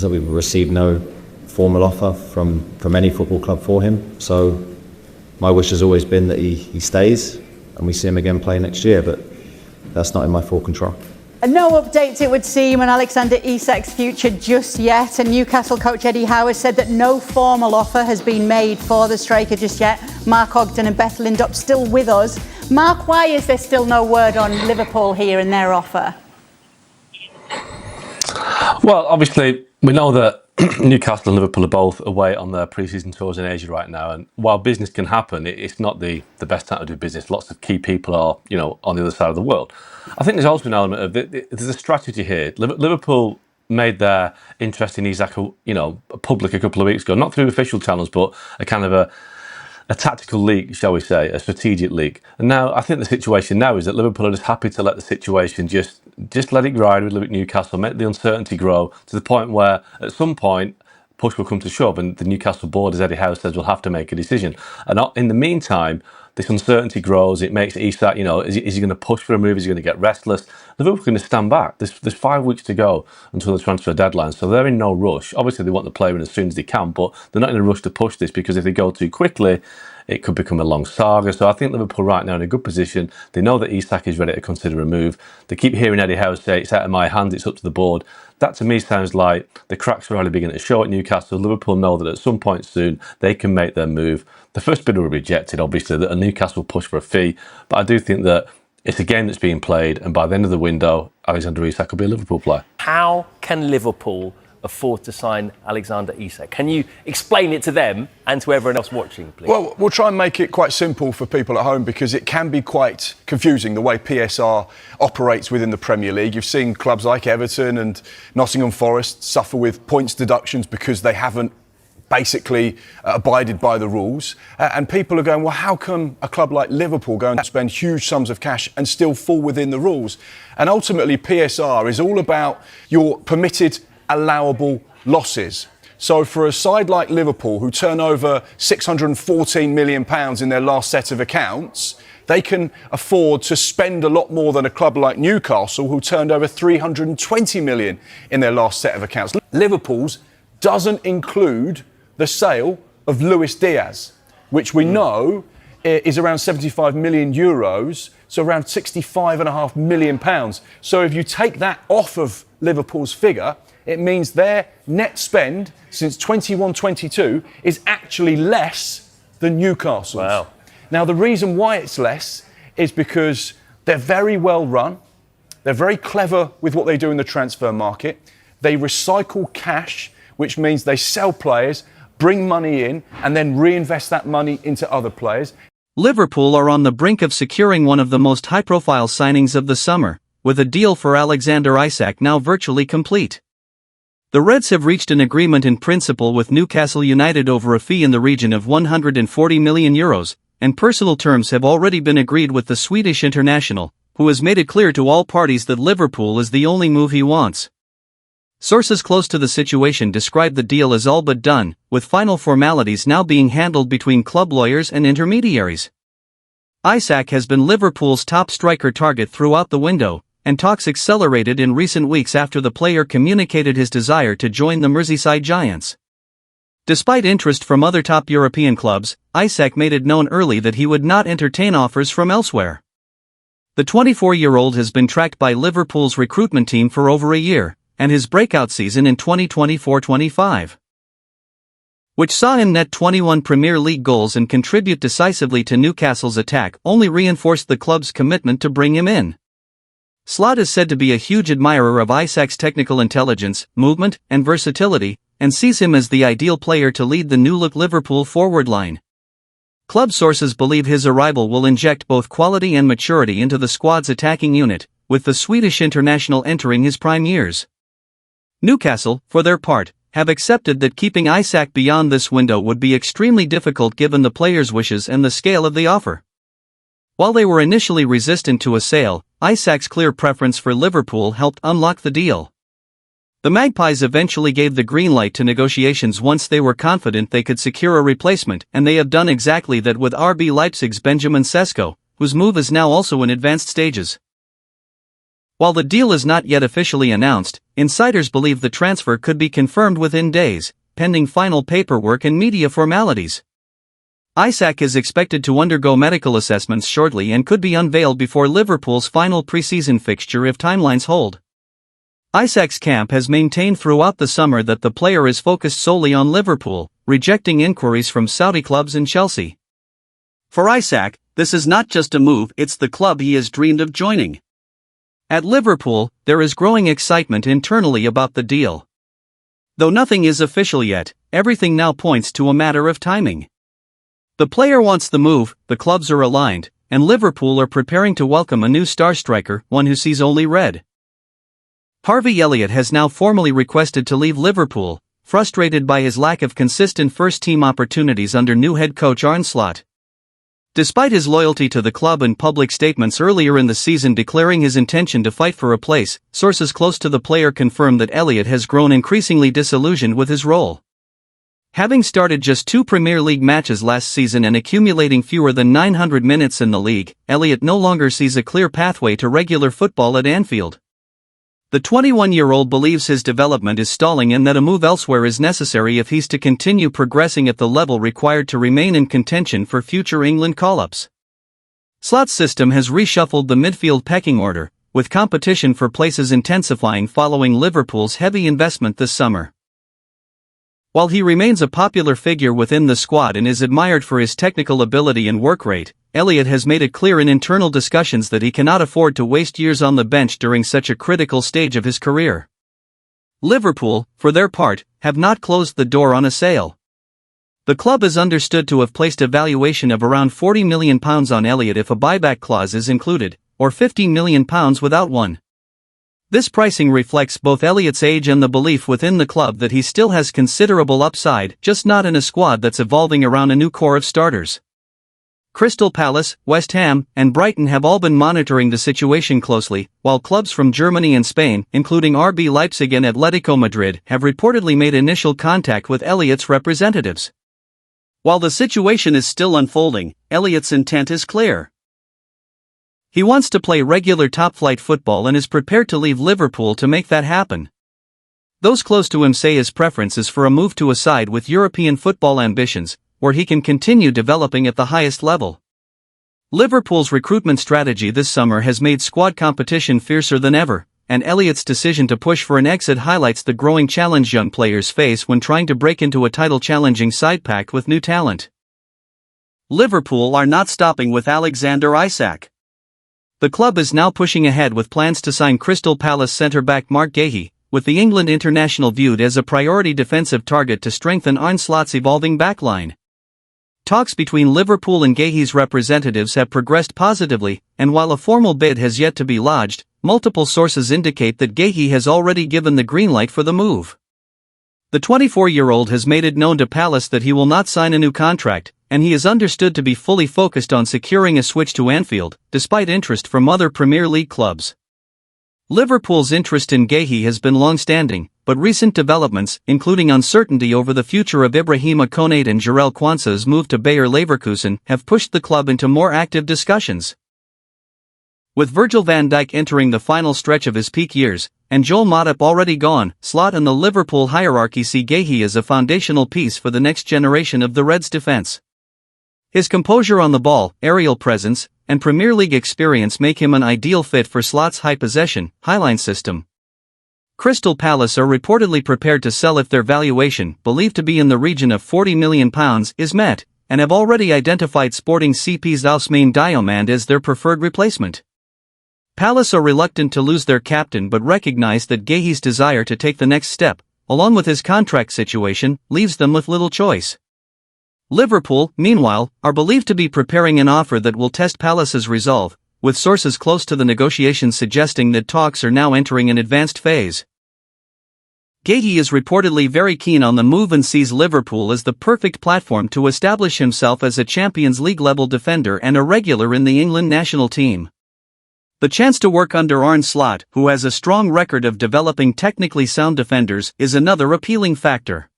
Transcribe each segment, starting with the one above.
So we've received no formal offer from any football club for him. So my wish has always been that he stays and we see him again play next year, but that's not in my full control. No updates, it would seem, on Alexander Isak's future just yet. And Newcastle coach Eddie Howe has said that no formal offer has been made for the striker just yet. Mark Ogden and Beth Lindop still with us. Mark, why is there still no word on Liverpool here and their offer? Well, obviously, we know that Newcastle and Liverpool are both away on their pre-season tours in Asia right now, and while business can happen, it's not the best time to do business. Lots of key people are, on the other side of the world. I think there's also an element of there's a strategy here. Liverpool made their interest in Isak, public a couple of weeks ago, not through official channels, but a kind of a tactical leak, shall we say, a strategic leak. And now I think the situation now is that Liverpool are just happy to let the situation just let it ride with Newcastle, make the uncertainty grow to the point where at some point push will come to shove, and the Newcastle board, as Eddie Howe says, will have to make a decision. And in the meantime, this uncertainty grows. It makes Isak, is he going to push for a move? Is he going to get restless? Liverpool are going to stand back. There's 5 weeks to go until the transfer deadline, so they're in no rush. Obviously, they want the player in as soon as they can, but they're not in a rush to push this, because if they go too quickly, it could become a long saga. So I think Liverpool right now are in a good position. They know that Isak is ready to consider a move. They keep hearing Eddie Howe say, it's out of my hands, it's up to the board. That to me sounds like the cracks are already beginning to show at Newcastle. Liverpool know that at some point soon they can make their move. The first bid will be rejected, obviously, that a Newcastle push for a fee. But I do think that it's a game that's being played, and by the end of the window, Alexander Isak will be a Liverpool player. How can Liverpool afford to sign Alexander Isak? Can you explain it to them and to everyone else watching, please? Well, we'll try and make it quite simple for people at home, because it can be quite confusing the way PSR operates within the Premier League. You've seen clubs like Everton and Nottingham Forest suffer with points deductions because they haven't basically abided by the rules. And people are going, well, how come a club like Liverpool go and spend huge sums of cash and still fall within the rules? And ultimately, PSR is all about your permitted allowable losses. So for a side like Liverpool, who turn over £614 million in their last set of accounts, they can afford to spend a lot more than a club like Newcastle, who turned over £320 million in their last set of accounts. Liverpool's doesn't include the sale of Luis Diaz, which we know is around 75 million euros, so around 65.5 million pounds. So if you take that off of Liverpool's figure, it means their net spend since 21-22 is actually less than Newcastle's. Wow. Now, the reason why it's less is because they're very well run. They're very clever with what they do in the transfer market. They recycle cash, which means they sell players, bring money in, and then reinvest that money into other players. Liverpool are on the brink of securing one of the most high-profile signings of the summer, with a deal for Alexander Isak now virtually complete. The Reds have reached an agreement in principle with Newcastle United over a fee in the region of €140 million, and personal terms have already been agreed with the Swedish international, who has made it clear to all parties that Liverpool is the only move he wants. Sources close to the situation describe the deal as all but done, with final formalities now being handled between club lawyers and intermediaries. Isak has been Liverpool's top striker target throughout the window, and talks accelerated in recent weeks after the player communicated his desire to join the Merseyside Giants. Despite interest from other top European clubs, Isak made it known early that he would not entertain offers from elsewhere. The 24-year-old has been tracked by Liverpool's recruitment team for over a year, and his breakout season in 2024-25, which saw him net 21 Premier League goals and contribute decisively to Newcastle's attack, only reinforced the club's commitment to bring him in. Slot is said to be a huge admirer of Isak's technical intelligence, movement, and versatility, and sees him as the ideal player to lead the new-look Liverpool forward line. Club sources believe his arrival will inject both quality and maturity into the squad's attacking unit, with the Swedish international entering his prime years. Newcastle, for their part, have accepted that keeping Isak beyond this window would be extremely difficult given the player's wishes and the scale of the offer. While they were initially resistant to a sale, Isak's clear preference for Liverpool helped unlock the deal. The Magpies eventually gave the green light to negotiations once they were confident they could secure a replacement, and they have done exactly that with RB Leipzig's Benjamin Sesko, whose move is now also in advanced stages. While the deal is not yet officially announced, insiders believe the transfer could be confirmed within days, pending final paperwork and media formalities. Isak is expected to undergo medical assessments shortly and could be unveiled before Liverpool's final pre-season fixture if timelines hold. Isak's camp has maintained throughout the summer that the player is focused solely on Liverpool, rejecting inquiries from Saudi clubs and Chelsea. For Isak, this is not just a move, it's the club he has dreamed of joining. At Liverpool, there is growing excitement internally about the deal. Though nothing is official yet, everything now points to a matter of timing. The player wants the move, the clubs are aligned, and Liverpool are preparing to welcome a new star striker, one who sees only red. Harvey Elliott has now formally requested to leave Liverpool, frustrated by his lack of consistent first-team opportunities under new head coach Arne Slot. Despite his loyalty to the club and public statements earlier in the season declaring his intention to fight for a place, sources close to the player confirm that Elliott has grown increasingly disillusioned with his role. Having started just 2 Premier League matches last season and accumulating fewer than 900 minutes in the league, Elliott no longer sees a clear pathway to regular football at Anfield. The 21-year-old believes his development is stalling and that a move elsewhere is necessary if he's to continue progressing at the level required to remain in contention for future England call-ups. Slot's system has reshuffled the midfield pecking order, with competition for places intensifying following Liverpool's heavy investment this summer. While he remains a popular figure within the squad and is admired for his technical ability and work rate, Elliott has made it clear in internal discussions that he cannot afford to waste years on the bench during such a critical stage of his career. Liverpool, for their part, have not closed the door on a sale. The club is understood to have placed a valuation of around £40 million on Elliott if a buyback clause is included, or £15 million without one. This pricing reflects both Elliott's age and the belief within the club that he still has considerable upside, just not in a squad that's evolving around a new core of starters. Crystal Palace, West Ham, and Brighton have all been monitoring the situation closely, while clubs from Germany and Spain, including RB Leipzig and Atletico Madrid, have reportedly made initial contact with Elliott's representatives. While the situation is still unfolding, Elliott's intent is clear. He wants to play regular top-flight football and is prepared to leave Liverpool to make that happen. Those close to him say his preference is for a move to a side with European football ambitions, where he can continue developing at the highest level. Liverpool's recruitment strategy this summer has made squad competition fiercer than ever, and Elliott's decision to push for an exit highlights the growing challenge young players face when trying to break into a title-challenging side packed with new talent. Liverpool are not stopping with Alexander Isak. The club is now pushing ahead with plans to sign Crystal Palace centre-back Mark Guéhi, with the England international viewed as a priority defensive target to strengthen Arne Slot's evolving backline. Talks between Liverpool and Guéhi's representatives have progressed positively, and while a formal bid has yet to be lodged, multiple sources indicate that Guéhi has already given the green light for the move. The 24-year-old has made it known to Palace that he will not sign a new contract, and he is understood to be fully focused on securing a switch to Anfield, despite interest from other Premier League clubs. Liverpool's interest in Guéhi has been long-standing, but recent developments, including uncertainty over the future of Ibrahima Konate and Jarell Quansah's move to Bayer Leverkusen, have pushed the club into more active discussions. With Virgil van Dijk entering the final stretch of his peak years, and Joel Matip already gone, Slot and the Liverpool hierarchy see Guéhi as a foundational piece for the next generation of the Reds' defence. His composure on the ball, aerial presence, and Premier League experience make him an ideal fit for Slot's high-possession, highline system. Crystal Palace are reportedly prepared to sell if their valuation, believed to be in the region of £40 million, is met, and have already identified Sporting CP's Ousmane Diomande as their preferred replacement. Palace are reluctant to lose their captain but recognize that Guéhi's desire to take the next step, along with his contract situation, leaves them with little choice. Liverpool, meanwhile, are believed to be preparing an offer that will test Palace's resolve, with sources close to the negotiations suggesting that talks are now entering an advanced phase. Guéhi is reportedly very keen on the move and sees Liverpool as the perfect platform to establish himself as a Champions League-level defender and a regular in the England national team. The chance to work under Arne Slot, who has a strong record of developing technically sound defenders, is another appealing factor.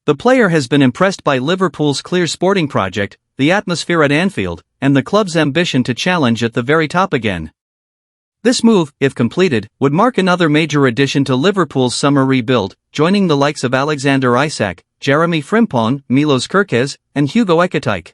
The player has been impressed by Liverpool's clear sporting project, the atmosphere at Anfield, and the club's ambition to challenge at the very top again. This move, if completed, would mark another major addition to Liverpool's summer rebuild, joining the likes of Alexander Isak, Jeremy Frimpong, Milos Kerkez, and Hugo Ekitike.